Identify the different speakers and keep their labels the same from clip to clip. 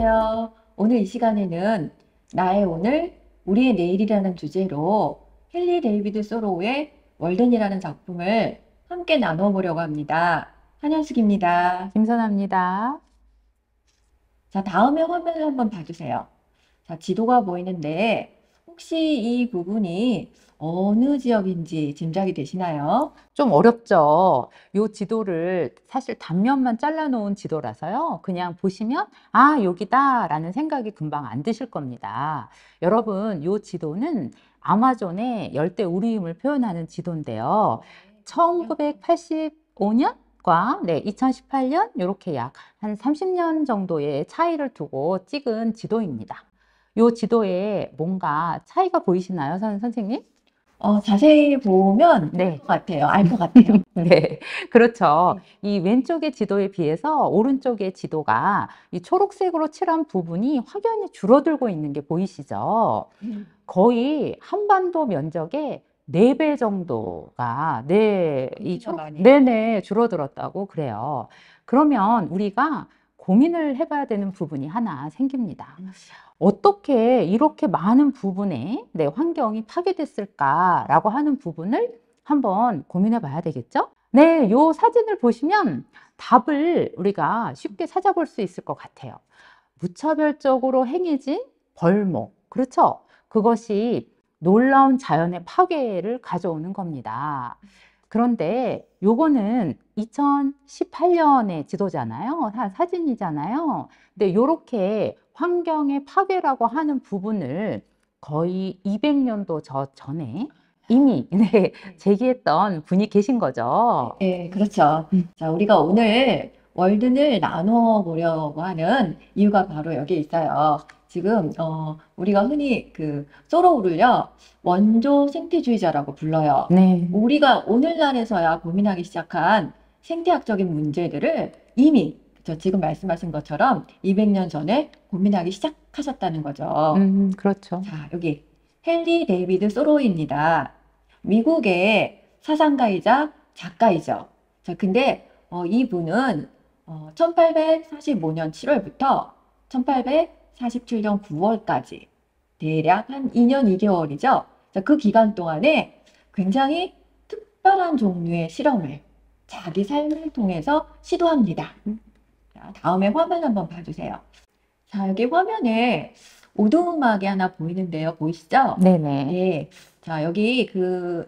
Speaker 1: 안녕하세요. 오늘 이 시간에는 나의 오늘, 우리의 내일이라는 주제로 헨리 데이비드 소로우의 월든이라는 작품을 함께 나눠보려고 합니다. 한현숙입니다.
Speaker 2: 김선아입니다.
Speaker 1: 자, 다음에 화면을 한번 봐주세요. 자, 지도가 보이는데 혹시 이 부분이 어느 지역인지 짐작이 되시나요?
Speaker 2: 좀 어렵죠? 요 지도를 사실 단면만 잘라놓은 지도라서요. 그냥 보시면 아, 여기다 라는 생각이 금방 안 드실 겁니다. 여러분, 요 지도는 아마존의 열대 우림을 표현하는 지도인데요. 1985년과 2018년 이렇게 약 한 30년 정도의 차이를 두고 찍은 지도입니다. 요 지도에 뭔가 차이가 보이시나요, 선생님?
Speaker 1: 자세히 보면
Speaker 2: 네.
Speaker 1: 것 같아요. 알 것 같아요.
Speaker 2: 네, 그렇죠.
Speaker 1: 네.
Speaker 2: 이 왼쪽의 지도에 비해서 오른쪽의 지도가 이 초록색으로 칠한 부분이 확연히 줄어들고 있는 게 보이시죠? 거의 한반도 면적의 4배 정도가 이
Speaker 1: 진짜 많이.
Speaker 2: 네네 줄어들었다고 그래요. 그러면 우리가 고민을 해봐야 되는 부분이 하나 생깁니다. 어떻게 이렇게 많은 부분에 환경이 파괴됐을까라고 하는 부분을 한번 고민해 봐야 되겠죠? 네, 요 사진을 보시면 답을 우리가 쉽게 찾아볼 수 있을 것 같아요. 무차별적으로 행해진 벌목. 그렇죠? 그것이 놀라운 자연의 파괴를 가져오는 겁니다. 그런데 요거는 2018년의 지도잖아요. 사진이잖아요. 근데 요렇게 환경의 파괴라고 하는 부분을 거의 200년도 전에 이미 제기했던 분이 계신 거죠.
Speaker 1: 네, 그렇죠. 자, 우리가 오늘 월든을 나눠 보려고 하는 이유가 바로 여기에 있어요. 지금 우리가 흔히 그 소로우를요 원조 생태주의자라고 불러요.
Speaker 2: 네.
Speaker 1: 우리가 오늘날에서야 고민하기 시작한 생태학적인 문제들을 이미 지금 말씀하신 것처럼 200년 전에 고민하기 시작하셨다는 거죠.
Speaker 2: 그렇죠.
Speaker 1: 자, 여기 헨리 데이비드 소로우입니다. 미국의 사상가이자 작가이죠. 자, 근데 이분은 1845년 7월부터 1847년 9월까지 대략 한 2년 2개월이죠. 자, 그 기간 동안에 굉장히 특별한 종류의 실험을 자기 삶을 통해서 시도합니다. 자, 다음에 화면 한번 봐주세요. 자, 여기 화면에 오두막이 하나 보이는데요. 보이시죠?
Speaker 2: 네네.
Speaker 1: 네. 자, 여기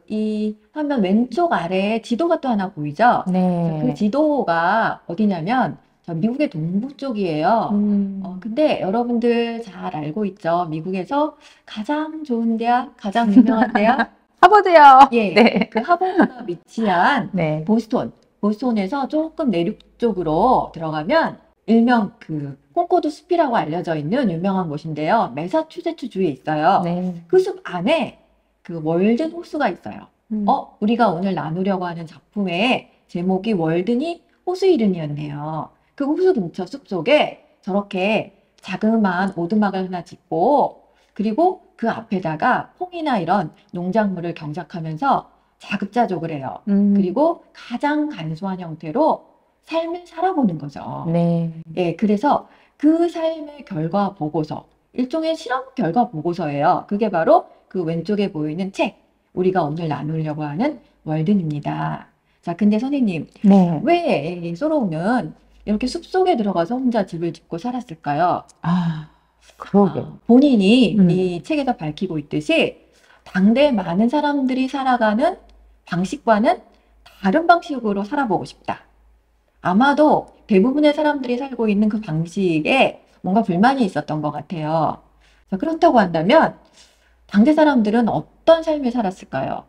Speaker 1: 이 화면 왼쪽 아래에 지도가 또 하나 보이죠? 자, 그
Speaker 2: 네.
Speaker 1: 지도가 어디냐면 미국의 동부 쪽이에요. 근데 여러분들 잘 알고 있죠? 미국에서 가장 좋은 대학, 가장 유명한 대학,
Speaker 2: 하버드요.
Speaker 1: 예,
Speaker 2: 네.
Speaker 1: 그 하버드가 위치한
Speaker 2: 네.
Speaker 1: 보스톤에서 조금 내륙 쪽으로 들어가면 일명 그 콩코드 숲이라고 알려져 있는 유명한 곳인데요. 매사추세츠 주에 있어요.
Speaker 2: 네.
Speaker 1: 그 숲 안에 그 월든 호수가 있어요. 우리가 오늘 나누려고 하는 작품의 제목이 월든이 호수 이름이었네요. 그 호수 근처 숲 속에 저렇게 자그마한 오두막을 하나 짓고 그리고 그 앞에다가 콩이나 이런 농작물을 경작하면서 자급자족을 해요. 그리고 가장 간소한 형태로 삶을 살아보는 거죠.
Speaker 2: 네.
Speaker 1: 예, 그래서 그 삶의 결과 보고서, 일종의 실험 결과 보고서예요. 그게 바로 그 왼쪽에 보이는 책, 우리가 오늘 나누려고 하는 월든입니다. 자, 근데 선생님,
Speaker 2: 네.
Speaker 1: 왜 이 소로우는 이렇게 숲속에 들어가서 혼자 집을 짓고 살았을까요?
Speaker 2: 아, 그러게.
Speaker 1: 본인이
Speaker 2: 음.
Speaker 1: 이 책에서 밝히고 있듯이 당대 많은 사람들이 살아가는 방식과는 다른 방식으로 살아보고 싶다. 아마도 대부분의 사람들이 살고 있는 그 방식에 뭔가 불만이 있었던 것 같아요. 자, 그렇다고 한다면 당대 사람들은 어떤 삶을 살았을까요?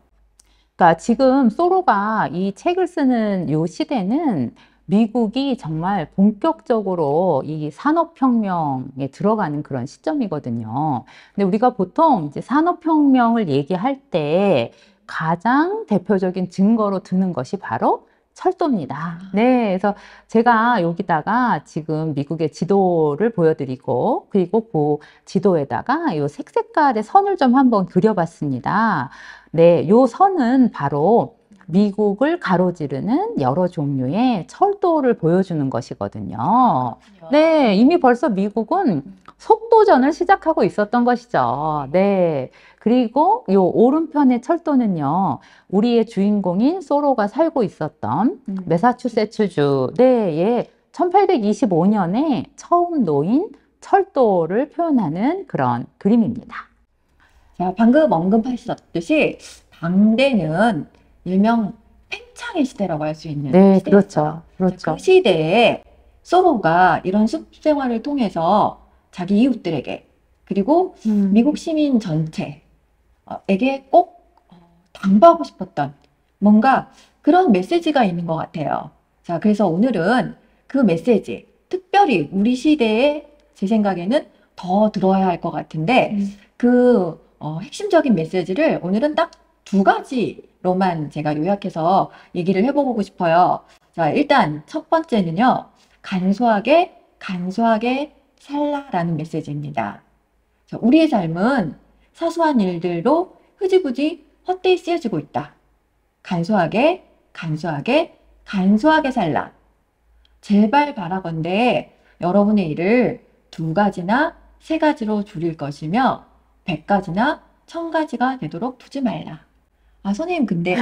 Speaker 2: 그러니까 지금 소로가 이 책을 쓰는 요 시대는 미국이 정말 본격적으로 이 산업혁명에 들어가는 그런 시점이거든요. 근데 우리가 보통 이제 산업혁명을 얘기할 때 가장 대표적인 증거로 드는 것이 바로 철도입니다. 네, 그래서 제가 여기다가 지금 미국의 지도를 보여드리고 그리고 그 지도에다가 이 색깔의 선을 좀 한번 그려봤습니다. 네, 요 선은 바로 미국을 가로지르는 여러 종류의 철도를 보여주는 것이거든요. 네, 이미 벌써 미국은 속도전을 시작하고 있었던 것이죠. 네. 그리고 요 오른편의 철도는요, 우리의 주인공인 소로가 살고 있었던 매사추세츠주 내에 1825년에 처음 놓인 철도를 표현하는 그런 그림입니다.
Speaker 1: 자, 방금 언급하셨듯이 당대는 일명 팽창의 시대라고 할 수 있는
Speaker 2: 네,
Speaker 1: 시대였어요.
Speaker 2: 그렇죠.
Speaker 1: 자,
Speaker 2: 그렇죠.
Speaker 1: 그 시대에 소로가 이런 숲 생활을 통해서 자기 이웃들에게 그리고 미국 시민 전체에게 꼭 당부하고 싶었던 뭔가 그런 메시지가 있는 것 같아요. 자, 그래서 오늘은 그 메시지, 특별히 우리 시대에 제 생각에는 더 들어야 할 것 같은데 그 핵심적인 메시지를 오늘은 딱 두 가지로만 제가 요약해서 얘기를 해보고 싶어요. 자, 일단 첫 번째는요. 간소하게 살라라는 메시지입니다. 자, 우리의 삶은 사소한 일들로 흐지부지 헛되이 쓰여지고 있다. 간소하게 살라. 제발 바라건대 여러분의 일을 두 가지나 세 가지로 줄일 것이며 100가지나 1000가지가 되도록 두지 말라. 아, 선생님, 근데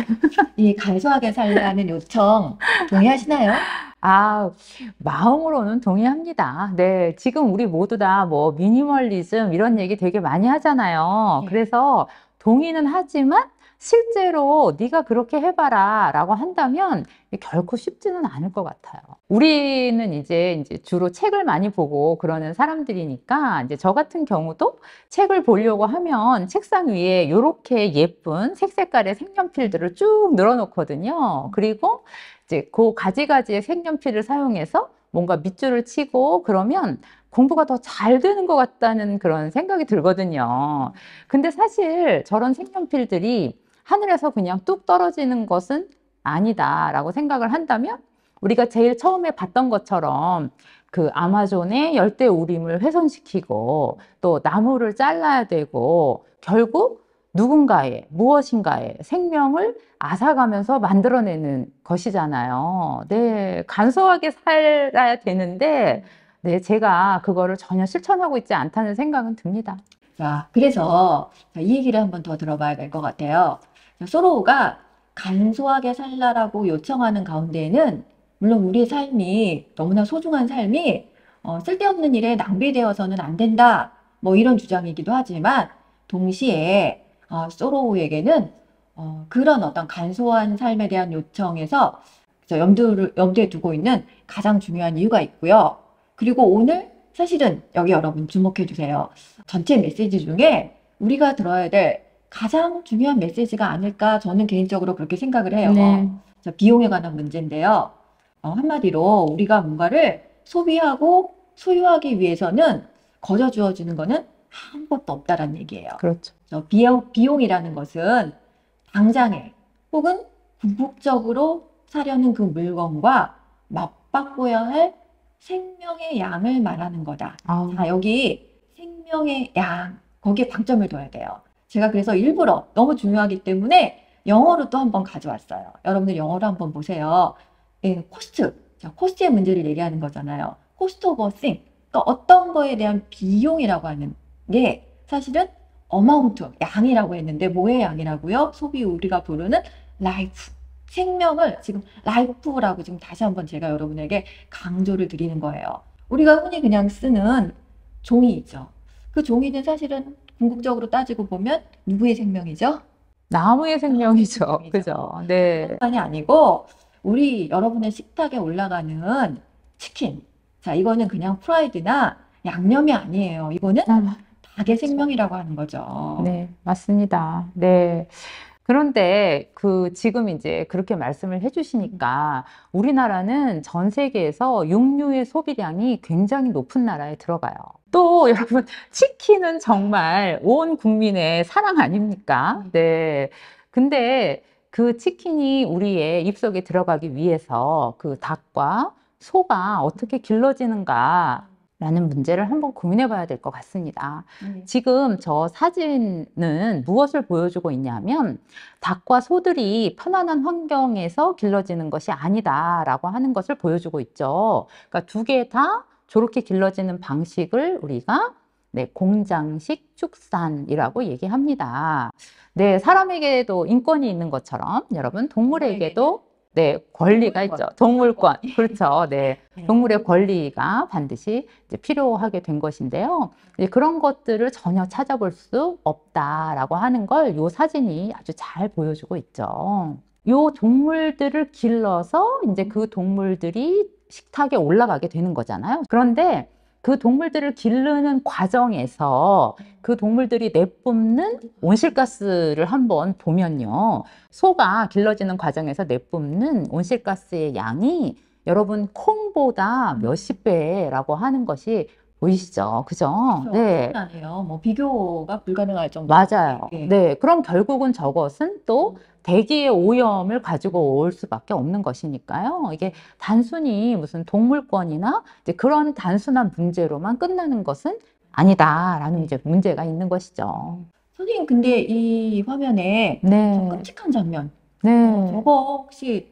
Speaker 1: 이 간소하게 살라는 요청 동의하시나요?
Speaker 2: 아, 마음으로는 동의합니다. 네, 지금 우리 모두 다 뭐 미니멀리즘 이런 얘기 되게 많이 하잖아요.
Speaker 1: 네.
Speaker 2: 그래서 동의는 하지만 실제로 네가 그렇게 해봐라 라고 한다면 결코 쉽지는 않을 것 같아요. 우리는 이제 주로 책을 많이 보고 그러는 사람들이니까 이제 저 같은 경우도 책을 보려고 하면 책상 위에 이렇게 예쁜 색깔의 색연필들을 쭉 늘어놓거든요. 그리고 이제 그 가지가지의 색연필을 사용해서 뭔가 밑줄을 치고 그러면 공부가 더 잘 되는 것 같다는 그런 생각이 들거든요. 근데 사실 저런 색연필들이 하늘에서 그냥 뚝 떨어지는 것은 아니다라고 생각을 한다면 우리가 제일 처음에 봤던 것처럼 그 아마존의 열대우림을 훼손시키고 또 나무를 잘라야 되고 결국 누군가의 무엇인가의 생명을 앗아가면서 만들어내는 것이잖아요. 네, 간소하게 살아야 되는데 네, 제가 그거를 전혀 실천하고 있지 않다는 생각은 듭니다.
Speaker 1: 자, 그래서 이 얘기를 한번 더 들어봐야 될 것 같아요. 소로우가 간소하게 살라라고 요청하는 가운데에는 물론 우리의 삶이 너무나 소중한 삶이 쓸데없는 일에 낭비되어서는 안 된다. 뭐 이런 주장이기도 하지만 동시에 소로우에게는 그런 어떤 간소한 삶에 대한 요청에서 염두에 두고 있는 가장 중요한 이유가 있고요. 그리고 오늘 사실은 여기 여러분 주목해 주세요. 전체 메시지 중에 우리가 들어야 될 가장 중요한 메시지가 아닐까 저는 개인적으로 그렇게 생각을 해요.
Speaker 2: 네.
Speaker 1: 자, 비용에 관한 문제인데요. 한마디로 우리가 뭔가를 소비하고 소유하기 위해서는 거저 주어지는 거는 아무것도 없다라는 얘기예요.
Speaker 2: 그렇죠.
Speaker 1: 비용이라는 것은 당장에 혹은 궁극적으로 사려는 그 물건과 맞바꿔야 할 생명의 양을 말하는 거다.
Speaker 2: 아,
Speaker 1: 자, 여기 생명의 양, 거기에 방점을 둬야 돼요. 제가 그래서 일부러 너무 중요하기 때문에 영어로 또 한번 가져왔어요. 여러분들 영어로 한번 보세요. 예, 코스트. 자, 코스트의 문제를 얘기하는 거잖아요. 코스트 오브 싱. 그러니까 어떤 거에 대한 비용이라고 하는 게 사실은 어마운트, 양이라고 했는데 뭐의 양이라고요? 소위 우리가 부르는 라이프. 생명을 지금 라이프라고 지금 다시 한번 제가 여러분에게 강조를 드리는 거예요. 우리가 흔히 그냥 쓰는 종이죠. 그 종이는 사실은 궁극적으로 따지고 보면 누구의 생명이죠?
Speaker 2: 나무의 생명이죠.
Speaker 1: 생명이죠.
Speaker 2: 그죠? 네.
Speaker 1: 뿐만이 아니고 우리 여러분의 식탁에 올라가는 치킨. 자, 이거는 그냥 프라이드나 양념이 아니에요. 이거는
Speaker 2: 아,
Speaker 1: 닭의 생명이라고 하는 거죠.
Speaker 2: 네, 맞습니다. 네. 그런데 지금 이제 그렇게 말씀을 해주시니까 우리나라는 전 세계에서 육류의 소비량이 굉장히 높은 나라에 들어가요. 또 여러분, 치킨은 정말 온 국민의 사랑 아닙니까? 네. 근데 그 치킨이 우리의 입속에 들어가기 위해서 그 닭과 소가 어떻게 길러지는가 라는 문제를 한번 고민해 봐야 될 것 같습니다.
Speaker 1: 네.
Speaker 2: 지금 저 사진은 무엇을 보여주고 있냐면 닭과 소들이 편안한 환경에서 길러지는 것이 아니다라고 하는 것을 보여주고 있죠. 그러니까 두 개 다 저렇게 길러지는 방식을 우리가 네, 공장식 축산이라고 얘기합니다. 네, 사람에게도 인권이 있는 것처럼 여러분 동물에게도 네, 권리가 있죠. 동물권. 그렇죠. 네.
Speaker 1: 네.
Speaker 2: 동물의 권리가 반드시 이제 필요하게 된 것인데요. 이제 그런 것들을 전혀 찾아볼 수 없다라고 하는 걸 이 사진이 아주 잘 보여주고 있죠. 이 동물들을 길러서 이제 그 동물들이 식탁에 올라가게 되는 거잖아요. 그런데 그 동물들을 기르는 과정에서 그 동물들이 내뿜는 온실가스를 한번 보면요. 소가 길러지는 과정에서 내뿜는 온실가스의 양이 여러분 콩보다 몇십 배라고 하는 것이 보이시죠? 그죠?
Speaker 1: 그렇죠.
Speaker 2: 네.
Speaker 1: 엄청나네요. 뭐 비교가 불가능할 정도.
Speaker 2: 맞아요.
Speaker 1: 네.
Speaker 2: 네. 그럼 결국은 저것은 또 대기의 오염을 가지고 올 수밖에 없는 것이니까요. 이게 단순히 무슨 동물권이나 이제 그런 단순한 문제로만 끝나는 것은 아니다라는 이제 문제가 있는 것이죠.
Speaker 1: 선생님, 근데 이 화면에 좀
Speaker 2: 네.
Speaker 1: 끔찍한 장면.
Speaker 2: 네.
Speaker 1: 저거 혹시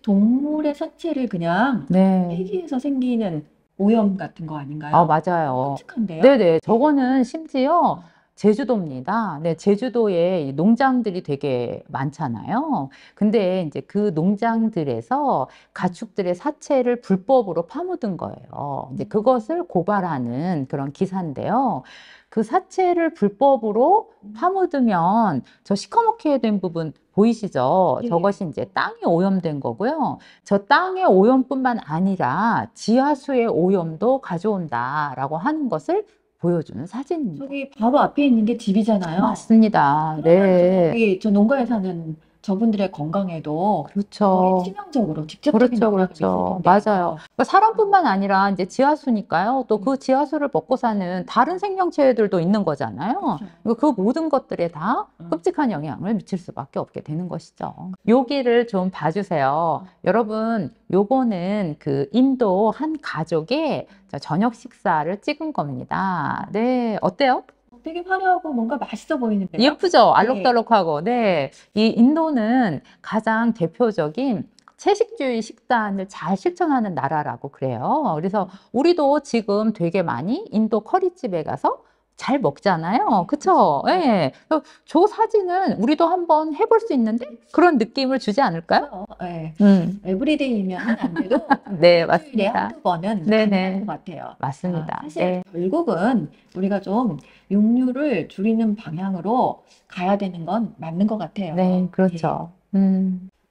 Speaker 1: 동물의 사체를 그냥
Speaker 2: 네.
Speaker 1: 폐기해서 생기는 오염 같은 거 아닌가요?
Speaker 2: 맞아요.
Speaker 1: 끔찍한데요?
Speaker 2: 네네. 저거는 심지어 제주도입니다. 네, 제주도에 이 농장들이 되게 많잖아요. 근데 이제 그 농장들에서 가축들의 사체를 불법으로 파묻은 거예요. 이제 그것을 고발하는 그런 기사인데요. 그 사체를 불법으로 파묻으면 저 시커멓게 된 부분 보이시죠?
Speaker 1: 네.
Speaker 2: 저것이 이제 땅이 오염된 거고요. 저 땅의 오염뿐만 아니라 지하수의 오염도 가져온다라고 하는 것을 보여주는 사진입니다.
Speaker 1: 저기 바로 앞에 있는 게 집이잖아요.
Speaker 2: 맞습니다.
Speaker 1: 그러면
Speaker 2: 네.
Speaker 1: 저기 저 농가에 사는 저분들의 건강에도 거의
Speaker 2: 그렇죠.
Speaker 1: 치명적으로 직접적인
Speaker 2: 그렇죠,
Speaker 1: 영향을 미칠
Speaker 2: 그렇죠.
Speaker 1: 텐데요.
Speaker 2: 맞아요. 그러니까 사람뿐만 아니라 이제 지하수니까요. 또 그 지하수를 먹고 사는 다른 생명체들도 있는 거잖아요.
Speaker 1: 그렇죠.
Speaker 2: 그 모든 것들에 다 끔찍한 영향을 미칠 수밖에 없게 되는 것이죠. 여기를 좀 봐주세요. 여러분, 요거는 그 인도 한 가족의 저녁 식사를 찍은 겁니다. 네, 어때요?
Speaker 1: 되게 화려하고 뭔가 맛있어 보이는데요.
Speaker 2: 예쁘죠? 알록달록하고. 네. 이 인도는 가장 대표적인 채식주의 식단을 잘 실천하는 나라라고 그래요. 그래서 우리도 지금 되게 많이 인도 커리집에 가서 잘 먹잖아요. 그쵸? 예. 그래서 저 사진은 우리도 한번 해볼 수 있는데 그런 느낌을 주지 않을까요?
Speaker 1: 네.
Speaker 2: 음.
Speaker 1: 에브리데이면 안 돼도
Speaker 2: 네,
Speaker 1: 일주일에
Speaker 2: 맞습니다.
Speaker 1: 한두 번은
Speaker 2: 네네.
Speaker 1: 가능할 것 같아요.
Speaker 2: 맞습니다.
Speaker 1: 사실
Speaker 2: 네.
Speaker 1: 결국은 우리가 좀 육류를 줄이는 방향으로 가야 되는 건 맞는 것 같아요.
Speaker 2: 네, 그렇죠.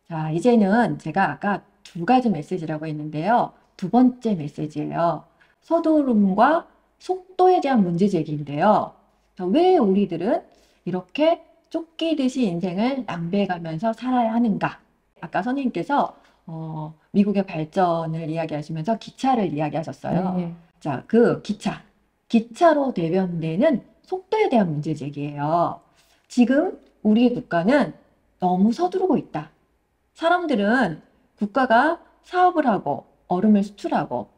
Speaker 1: 자, 이제는 제가 아까 두 가지 메시지라고 했는데요. 두 번째 메시지예요. 서두름과 속도에 대한 문제 제기인데요. 자, 왜 우리들은 이렇게 쫓기듯이 인생을 낭비해가면서 살아야 하는가? 아까 선생님께서 미국의 발전을 이야기하시면서 기차를 이야기하셨어요.
Speaker 2: 네.
Speaker 1: 자, 그 기차로 대변되는 속도에 대한 문제 제기예요. 지금 우리 국가는 너무 서두르고 있다. 사람들은 국가가 사업을 하고 얼음을 수출하고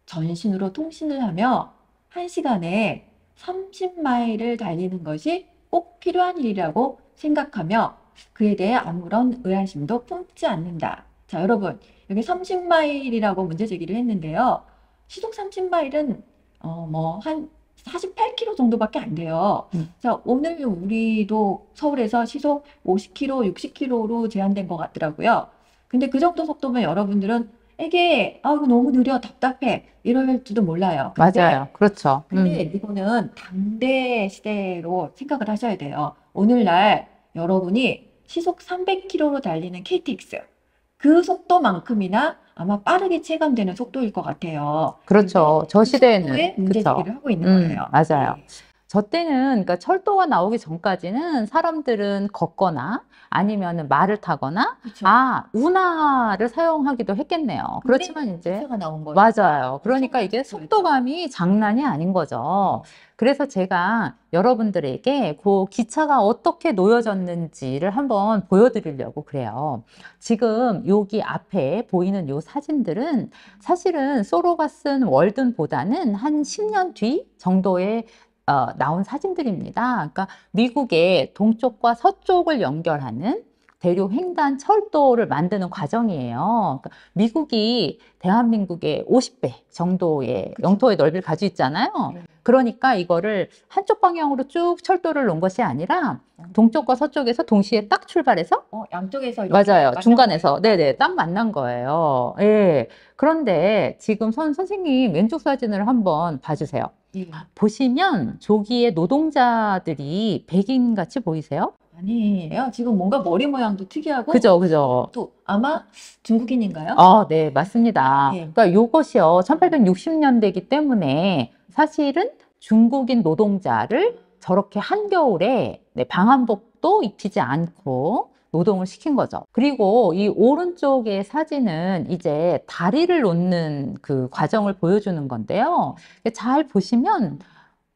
Speaker 1: 전신으로 통신을 하며 1시간에 30마일을 달리는 것이 꼭 필요한 일이라고 생각하며 그에 대해 아무런 의아심도 품지 않는다. 자, 여러분, 여기 30마일이라고 문제 제기를 했는데요. 시속 30마일은 한 48km 정도밖에 안 돼요. 자, 오늘 우리도 서울에서 시속 50km, 60km로 제한된 것 같더라고요. 근데 그 정도 속도면 여러분들은 이게 이거 너무 느려, 답답해 이럴지도 몰라요.
Speaker 2: 맞아요. 그렇죠.
Speaker 1: 근데 이거는 당대 시대로 생각을 하셔야 돼요. 오늘날 여러분이 시속 300km로 달리는 KTX 그 속도만큼이나 아마 빠르게 체감되는 속도일 것 같아요.
Speaker 2: 그렇죠. 저
Speaker 1: 그
Speaker 2: 시대에는.
Speaker 1: 속도에 문제
Speaker 2: 그쵸.
Speaker 1: 제기를 하고 있는 거예요.
Speaker 2: 맞아요. 저 때는 그러니까 철도가 나오기 전까지는 사람들은 걷거나 아니면 말을 타거나
Speaker 1: 그쵸.
Speaker 2: 운하를 사용하기도 했겠네요.
Speaker 1: 근데
Speaker 2: 그렇지만 이제
Speaker 1: 기차가 나온 거예요.
Speaker 2: 맞아요. 그러니까
Speaker 1: 엄청난
Speaker 2: 이게
Speaker 1: 속도였죠.
Speaker 2: 속도감이 장난이 아닌 거죠. 그래서 제가 여러분들에게 그 기차가 어떻게 놓여졌는지를 한번 보여드리려고 그래요. 지금 여기 앞에 보이는 요 사진들은 사실은 소로가 쓴 월든보다는 한 10년 뒤 정도에 나온 사진들입니다. 그러니까 미국의 동쪽과 서쪽을 연결하는 대륙 횡단 철도를 만드는 과정이에요. 그러니까 미국이 대한민국의 50배 정도의 영토의 넓이를 가지고 있잖아요.
Speaker 1: 네.
Speaker 2: 그러니까 이거를 한쪽 방향으로 쭉 철도를 놓은 것이 아니라 동쪽과 서쪽에서 동시에 딱 출발해서
Speaker 1: 양쪽에서 이렇게
Speaker 2: 맞아요.
Speaker 1: 만난
Speaker 2: 중간에서.
Speaker 1: 거예요.
Speaker 2: 네네. 딱 만난 거예요. 예. 그런데 지금 선생님 왼쪽 사진을 한번 봐주세요.
Speaker 1: 예.
Speaker 2: 보시면 조기의 노동자들이 백인 같이 보이세요?
Speaker 1: 아니에요. 지금 뭔가 머리 모양도 특이하고
Speaker 2: 그죠, 그죠.
Speaker 1: 또 아마 중국인인가요?
Speaker 2: 네, 맞습니다.
Speaker 1: 예.
Speaker 2: 그러니까 요것이요. 1860년대이기 때문에 사실은 중국인 노동자를 저렇게 한겨울에 방한복도 입히지 않고 노동을 시킨 거죠. 그리고 이 오른쪽의 사진은 이제 다리를 놓는 그 과정을 보여주는 건데요. 잘 보시면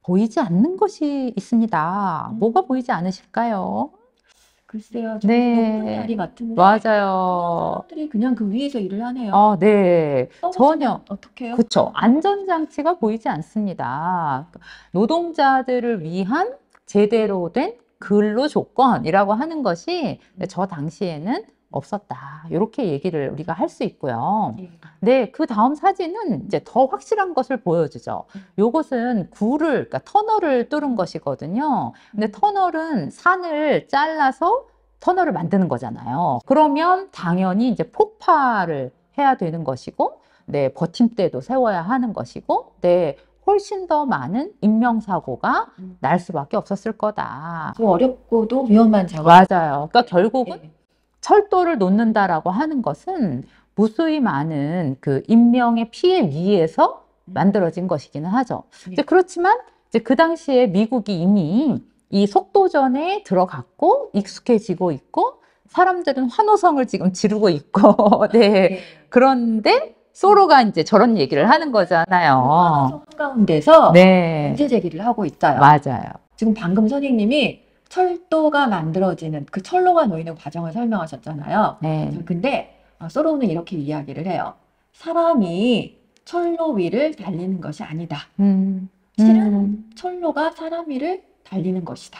Speaker 2: 보이지 않는 것이 있습니다. 뭐가 보이지 않으실까요?
Speaker 1: 글쎄요, 좀 높은
Speaker 2: 네,
Speaker 1: 다리 같은데
Speaker 2: 맞아요.
Speaker 1: 사람들이 그냥 그 위에서 일을 하네요.
Speaker 2: 네.
Speaker 1: 떨어지면
Speaker 2: 전혀.
Speaker 1: 어떡해요?
Speaker 2: 그쵸. 안전장치가 보이지 않습니다. 노동자들을 위한 제대로 된 근로 조건이라고 하는 것이 저 당시에는 없었다. 이렇게 얘기를 우리가 할 수 있고요.
Speaker 1: 예.
Speaker 2: 네, 그 다음 사진은 이제 더 확실한 것을 보여주죠. 요것은 그러니까 터널을 뚫은 것이거든요. 근데 터널은 산을 잘라서 터널을 만드는 거잖아요. 그러면 당연히 이제 폭파를 해야 되는 것이고, 네, 버팀대도 세워야 하는 것이고, 네, 훨씬 더 많은 인명사고가 날 수밖에 없었을 거다.
Speaker 1: 좀 어렵고도 위험한 작업.
Speaker 2: 맞아요. 그러니까 결국은
Speaker 1: 예.
Speaker 2: 철도를 놓는다라고 하는 것은 무수히 많은 그 인명의 피해 위에서 만들어진 것이기는 하죠. 이제 그렇지만 이제 그 당시에 미국이 이미 이 속도전에 들어갔고 익숙해지고 있고 사람들은 환호성을 지금 지르고 있고 네.
Speaker 1: 예.
Speaker 2: 그런데 소로가 이제 저런 얘기를 하는 거잖아요.
Speaker 1: 한가운데서
Speaker 2: 네.
Speaker 1: 문제 제기를 하고 있어요.
Speaker 2: 맞아요.
Speaker 1: 지금 방금 선생님이 철도가 만들어지는 그 철로가 놓이는 과정을 설명하셨잖아요.
Speaker 2: 네.
Speaker 1: 근데 소로는 이렇게 이야기를 해요. 사람이 철로 위를 달리는 것이 아니다. 실은 철로가 사람 위를 달리는 것이다.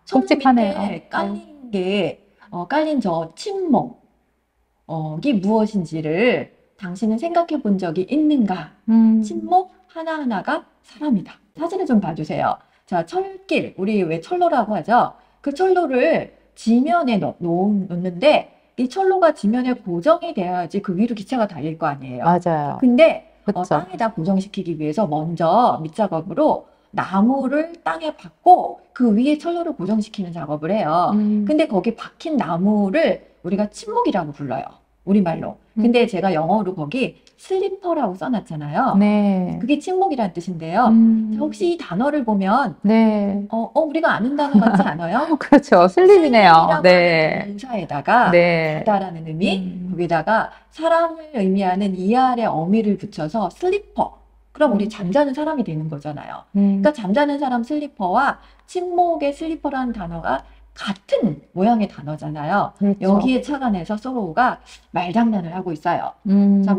Speaker 1: 철로
Speaker 2: 끔찍하네요.
Speaker 1: 밑에 깔린 게 깔린 저 침목이 무엇인지를 당신은 생각해 본 적이 있는가? 침목 하나하나가 사람이다. 사진을 좀 봐주세요. 자, 철길, 우리 왜 철로라고 하죠? 그 철로를 지면에 놓는데 이 철로가 지면에 고정이 돼야지 그 위로 기차가 달릴 거 아니에요.
Speaker 2: 맞아요.
Speaker 1: 근데
Speaker 2: 그쵸.
Speaker 1: 땅에다 고정시키기 위해서 먼저 밑작업으로 나무를 땅에 박고 그 위에 철로를 고정시키는 작업을 해요. 근데 거기 박힌 나무를 우리가 침목이라고 불러요. 우리말로. 근데 제가 영어로 거기 슬리퍼라고 써놨잖아요.
Speaker 2: 네.
Speaker 1: 그게 침묵이란 뜻인데요. 자, 혹시 이 단어를 보면
Speaker 2: 네.
Speaker 1: 우리가 아는 단어 같지 않아요?
Speaker 2: 그렇죠. 슬립이네요.
Speaker 1: 슬립이라고
Speaker 2: 네.
Speaker 1: 하는 동사에다가
Speaker 2: 네.
Speaker 1: 가다라는 의미, 거기다가 사람을 의미하는 이알의 어미를 붙여서 슬리퍼. 그럼 우리 잠자는 사람이 되는 거잖아요. 그러니까 잠자는 사람 슬리퍼와 침묵의 슬리퍼라는 단어가 같은 모양의 단어잖아요.
Speaker 2: 그렇죠.
Speaker 1: 여기에 착안해서 소로우가 말장난을 하고 있어요. 자,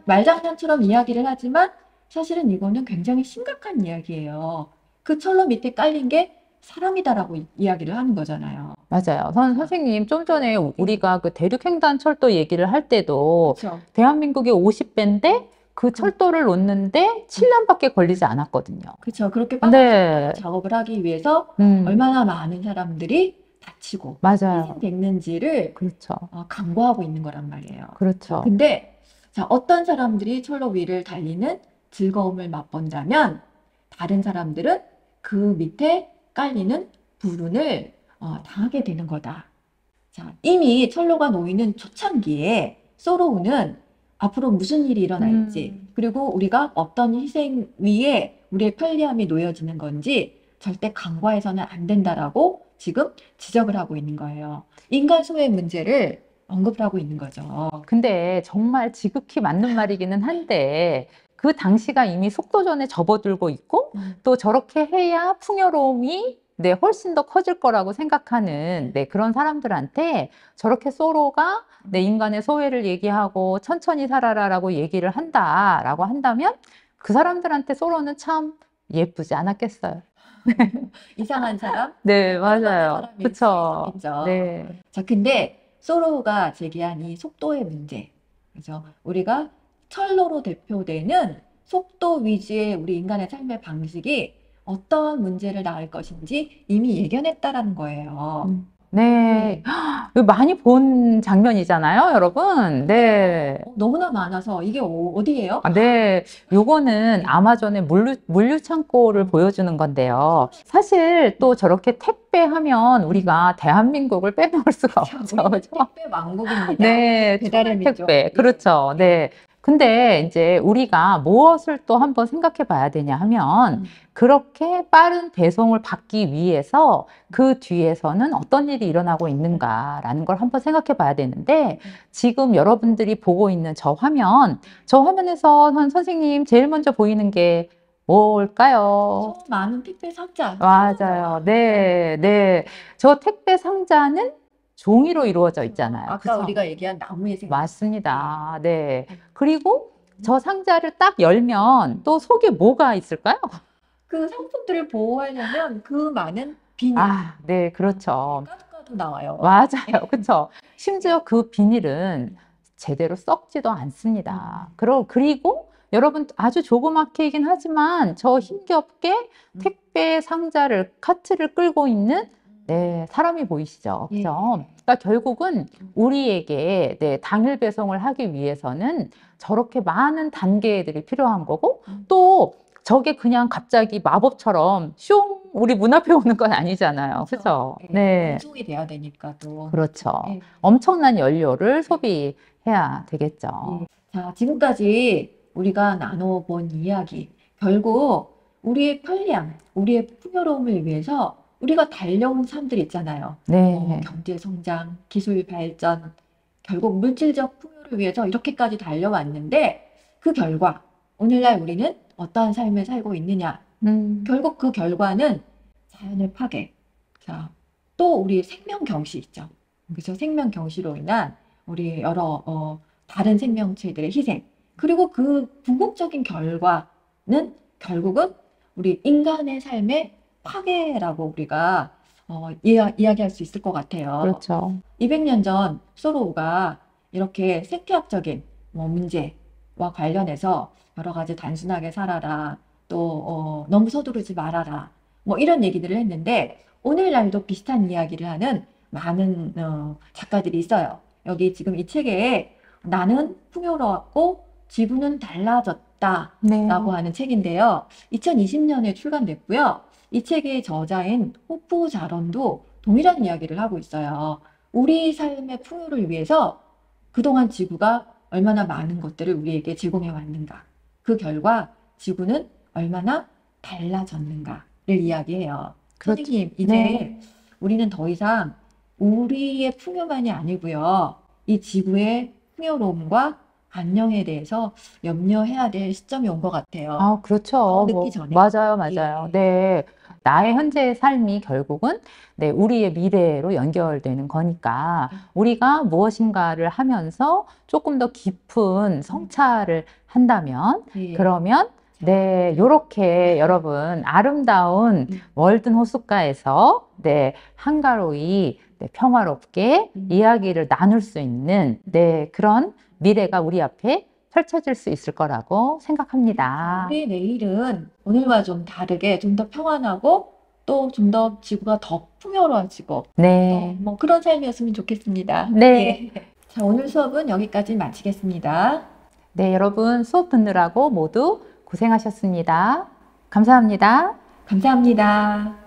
Speaker 1: 말장난처럼 이야기를 하지만 사실은 이거는 굉장히 심각한 이야기예요. 그 철로 밑에 깔린 게 사람이다라고 이야기를 하는 거잖아요.
Speaker 2: 맞아요. 선생님, 좀 전에 우리가 그 대륙횡단철도 얘기를 할 때도
Speaker 1: 그렇죠.
Speaker 2: 대한민국이 50배인데 그 철도를 놓는데 7년밖에 걸리지 않았거든요.
Speaker 1: 그렇죠. 그렇게
Speaker 2: 네.
Speaker 1: 작업을 하기 위해서 얼마나 많은 사람들이 다치고
Speaker 2: 맞아요.
Speaker 1: 희생됐는지를
Speaker 2: 그렇죠.
Speaker 1: 강구하고 있는 거란 말이에요.
Speaker 2: 그렇죠.
Speaker 1: 근데 자, 어떤 사람들이 철로 위를 달리는 즐거움을 맛본다면 다른 사람들은 그 밑에 깔리는 불운을 당하게 되는 거다. 자, 이미 철로가 놓이는 초창기에 소로우는 앞으로 무슨 일이 일어날지 그리고 우리가 어떤 희생 위에 우리의 편리함이 놓여지는 건지 절대 간과해서는 안 된다라고 지금 지적을 하고 있는 거예요. 인간 소외 문제를 언급하고 있는 거죠.
Speaker 2: 근데 정말 지극히 맞는 말이기는 한데 그 당시가 이미 속도전에 접어들고 있고 또 저렇게 해야 풍요로움이 네, 훨씬 더 커질 거라고 생각하는 네, 그런 사람들한테 저렇게 소로가 네, 인간의 소외를 얘기하고 천천히 살아라라고 얘기를 한다라고 한다면 그 사람들한테 소로는 참 예쁘지 않았겠어요.
Speaker 1: 이상한 사람?
Speaker 2: 네,
Speaker 1: 한
Speaker 2: 맞아요.
Speaker 1: 사람일 수
Speaker 2: 그쵸.
Speaker 1: 있겠죠.
Speaker 2: 네.
Speaker 1: 자, 근데 소로가 제기한 이 속도의 문제, 그죠? 우리가 철로로 대표되는 속도 위주의 우리 인간의 삶의 방식이 어떤 문제를 낳을 것인지 이미 예견했다라는 거예요.
Speaker 2: 네. 이거 많이 본 장면이잖아요, 여러분. 네.
Speaker 1: 너무나 많아서 이게 어디예요?
Speaker 2: 네, 요거는 아마존의 물류 창고를 보여주는 건데요. 사실 또 저렇게 택배하면 우리가 대한민국을 빼놓을 수가 없죠.
Speaker 1: 우리는
Speaker 2: 그죠?
Speaker 1: 택배 왕국입니다.
Speaker 2: 네,
Speaker 1: 배달의 민족.
Speaker 2: 택배. 그렇죠. 네. 근데 이제 우리가 무엇을 또 한번 생각해 봐야 되냐 하면 그렇게 빠른 배송을 받기 위해서 그 뒤에서는 어떤 일이 일어나고 있는가라는 걸 한번 생각해 봐야 되는데 지금 여러분들이 보고 있는 저 화면에서 선생님 제일 먼저 보이는 게 뭘까요?
Speaker 1: 저 많은 택배 상자.
Speaker 2: 맞아요. 네, 네. 저 택배 상자는 종이로 이루어져 있잖아요.
Speaker 1: 아까
Speaker 2: 그죠?
Speaker 1: 우리가 얘기한 나무의 생각.
Speaker 2: 맞습니다. 네. 그리고 저 상자를 딱 열면 또 속에 뭐가 있을까요?
Speaker 1: 그 상품들을 보호하려면 그 많은 비닐,
Speaker 2: 아, 네, 그렇죠.
Speaker 1: 가루가루 나와요.
Speaker 2: 맞아요. 그렇죠. 심지어 그 비닐은 제대로 썩지도 않습니다. 그리고 여러분 아주 조그맣게이긴 하지만 저 힘겹게 택배 상자를, 카트를 끌고 있는 네, 사람이 보이시죠?
Speaker 1: 예.
Speaker 2: 그죠? 그러니까 결국은 우리에게 네, 당일 배송을 하기 위해서는 저렇게 많은 단계들이 필요한 거고 또 저게 그냥 갑자기 마법처럼 슝 우리 문 앞에 오는 건 아니잖아요. 그죠? 네.
Speaker 1: 운송이 돼야 되니까 또.
Speaker 2: 그렇죠.
Speaker 1: 예.
Speaker 2: 엄청난 연료를 소비해야 되겠죠.
Speaker 1: 예. 자, 지금까지 우리가 나눠본 이야기, 결국 우리의 편리함, 우리의 풍요로움을 위해서 우리가 달려온 삶들 있잖아요.
Speaker 2: 네.
Speaker 1: 경제 성장, 기술 발전, 결국 물질적 풍요를 위해서 이렇게까지 달려왔는데 그 결과 오늘날 우리는 어떠한 삶을 살고 있느냐? 결국 그 결과는 자연의 파괴, 자, 또 우리 생명 경시 있죠. 그래서 생명 경시로 인한 우리 여러 다른 생명체들의 희생, 그리고 그 궁극적인 결과는 결국은 우리 인간의 삶의 파괴라고 우리가 이야기할 수 있을 것 같아요.
Speaker 2: 그렇죠.
Speaker 1: 200년 전 소로우가 이렇게 생태학적인 문제와 관련해서 여러 가지 단순하게 살아라, 또 너무 서두르지 말아라, 뭐 이런 얘기들을 했는데 오늘날도 비슷한 이야기를 하는 많은 작가들이 있어요. 여기 지금 이 책에 나는 풍요로웠고 지구는 달라졌다
Speaker 2: 네.
Speaker 1: 라고 하는 책인데요. 2020년에 출간됐고요. 이 책의 저자인 호프 자런도 동일한 이야기를 하고 있어요. 우리 삶의 풍요를 위해서 그동안 지구가 얼마나 많은 것들을 우리에게 제공해 왔는가. 그 결과 지구는 얼마나 달라졌는가를 이야기해요.
Speaker 2: 그렇죠.
Speaker 1: 선생님, 이제
Speaker 2: 네.
Speaker 1: 우리는 더 이상 우리의 풍요만이 아니고요. 이 지구의 풍요로움과 안녕에 대해서 염려해야 될 시점이 온 것 같아요.
Speaker 2: 아, 그렇죠.
Speaker 1: 늦기 전에.
Speaker 2: 맞아요, 맞아요.
Speaker 1: 예.
Speaker 2: 네. 나의 현재의 삶이 결국은 네, 우리의 미래로 연결되는 거니까 우리가 무엇인가를 하면서 조금 더 깊은 성찰을 한다면
Speaker 1: 예.
Speaker 2: 그러면 네, 요렇게 여러분 아름다운 월든 호숫가에서 네, 한가로이 네, 평화롭게 이야기를 나눌 수 있는 네, 그런 미래가 우리 앞에 펼쳐질 수 있을 거라고 생각합니다.
Speaker 1: 우리 내일은 오늘과 좀 다르게 좀 더 평안하고 또 좀 더 지구가 더 풍요로워지고
Speaker 2: 네.
Speaker 1: 뭐 그런 삶이었으면 좋겠습니다.
Speaker 2: 네.
Speaker 1: 예. 자, 오늘 수업은 여기까지 마치겠습니다.
Speaker 2: 네, 여러분 수업 듣느라고 모두 고생하셨습니다. 감사합니다.
Speaker 1: 감사합니다.